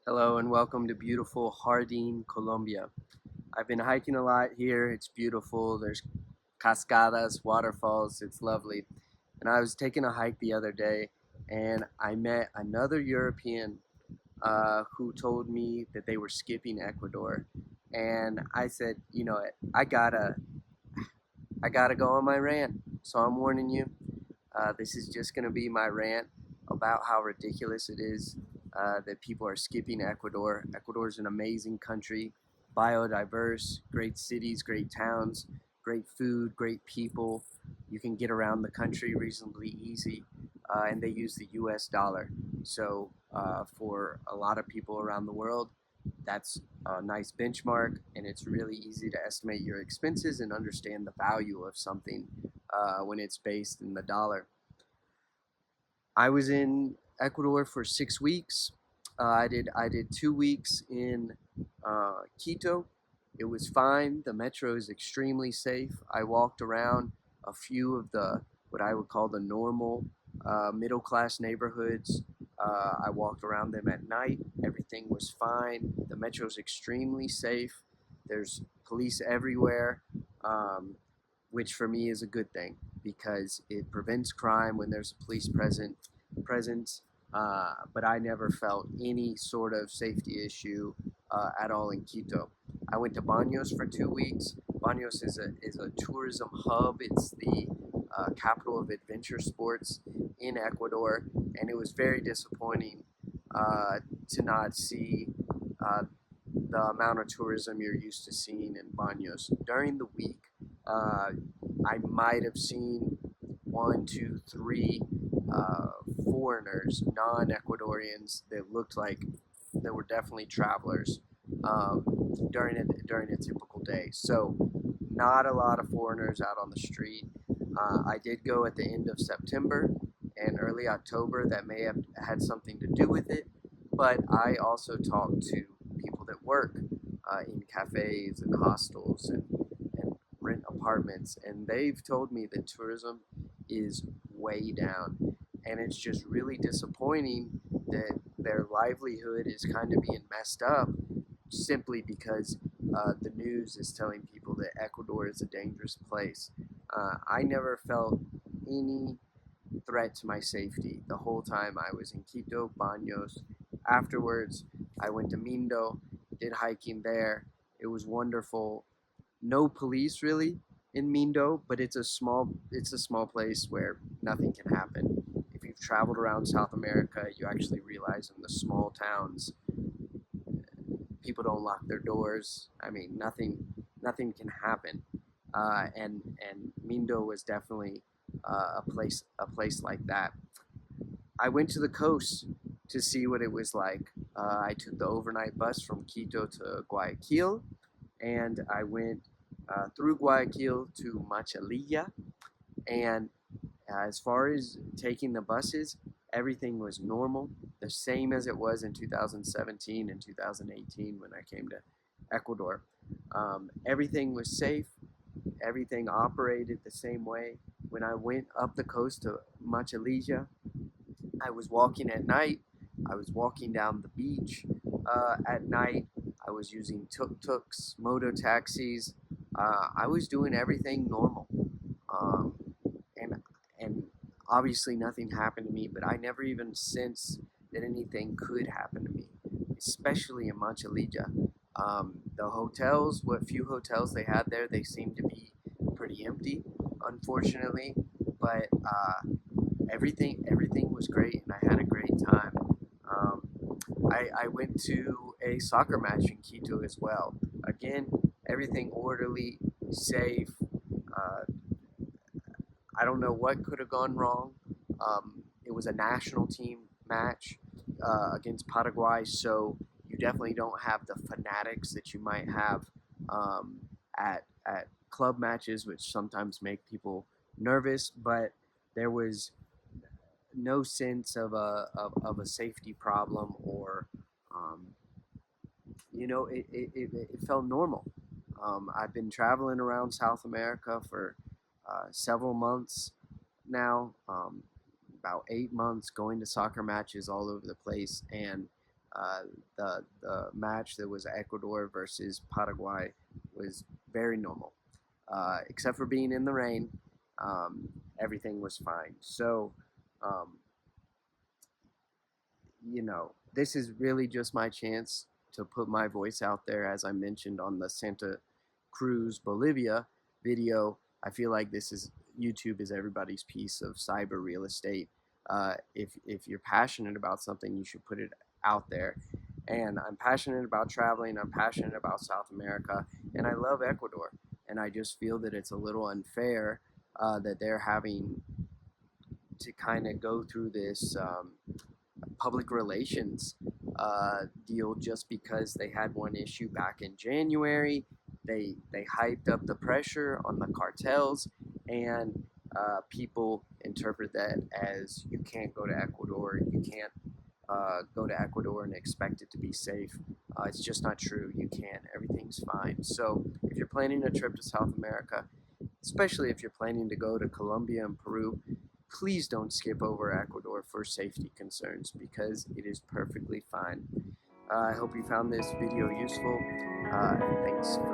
Hello and welcome to beautiful Jardín, Colombia. I've been hiking a lot here. It's beautiful. There's cascadas, waterfalls. It's lovely. And I was taking a hike the other day and I met another European who told me that they were skipping Ecuador. And I said, I gotta go on my rant. So I'm warning you. This is just going to be my rant about how ridiculous it is that people are skipping Ecuador. Ecuador is an amazing country, biodiverse, great cities, great towns, great food, great people. You can get around the country reasonably easy, and they use the US dollar. So, for a lot of people around the world, that's a nice benchmark, and it's really easy to estimate your expenses and understand the value of something when it's based in the dollar. I was in Ecuador for 6 weeks. I did 2 weeks in Quito. It was fine. The metro is extremely safe. I walked around a few of the what I would call the normal middle class neighborhoods. I walked around them at night. Everything was fine. The metro is extremely safe. There's police everywhere, um, which for me is a good thing because it prevents crime when there's a police presence. But I never felt any sort of safety issue at all in Quito. I went to Baños for 2 weeks. Baños is a tourism hub. It's the capital of adventure sports in Ecuador, and it was very disappointing to not see uh, the amount of tourism you're used to seeing in Baños during the week. Uh, I might have seen one, two, three uh, foreigners, non-Ecuadorians that looked like they were definitely travelers um, during a typical day. So not a lot of foreigners out on the street. I did go at the end of September and early October. That may have had something to do with it, but I also talked to people that work in cafes and hostels and rent apartments, and they've told me that tourism is way down, and it's just really disappointing that their livelihood is kind of being messed up simply because the news is telling people that Ecuador is a dangerous place. I never felt any threat to my safety the whole time I was in Quito, Baños. Afterwards, I went to Mindo, did hiking there. It was wonderful. No police really in Mindo, but it's a small place where nothing can happen. If you've traveled around South America, you actually realize in the small towns people don't lock their doors. I mean, nothing can happen. And Mindo was definitely a place like that. I went to the coast to see what it was like. I took the overnight bus from Quito to Guayaquil, and I went through Guayaquil to Machalilla. And as far as taking the buses, everything was normal, the same as it was in 2017 and 2018 when I came to Ecuador. Everything was safe, everything operated the same way. When I went up the coast to Machalilla, I was walking at night, I was walking down the beach at night, I was using tuk-tuks, moto taxis. I was doing everything normal. Um, and and obviously nothing happened to me, but I never even sensed that anything could happen to me, especially in Machalilla. The hotels, what few hotels they had there, they seemed to be pretty empty, unfortunately. But everything was great, and I had a great time. Um, I went to a soccer match in Quito as well. Again, everything orderly, safe. Uh, I don't know what could have gone wrong. It was a national team match against Paraguay, so you definitely don't have the fanatics that you might have um, at club matches, which sometimes make people nervous. But there was no sense of a safety problem or um, it felt normal. I've been traveling around South America for several months now, about 8 months, going to soccer matches all over the place, and The match that was Ecuador versus Paraguay was very normal, except for being in the rain. Everything was fine. So, um, this is really just my chance to put my voice out there. As I mentioned on the Santa Cruz, Bolivia video, I feel like YouTube is everybody's piece of cyber real estate. If you're passionate about something, you should put it out there. And I'm passionate about traveling. I'm passionate about South America, and I love Ecuador. And I just feel that it's a little unfair that they're having to kind of go through this public relations deal just because they had one issue back in January. They hyped up the pressure on the cartels, and people interpret that as you can't go to Ecuador, you can't go to Ecuador and expect it to be safe. It's just not true. You can. Everything's fine. So if you're planning a trip to South America, especially if you're planning to go to Colombia and Peru, please don't skip over Ecuador for safety concerns because it is perfectly fine. I hope you found this video useful, and thanks for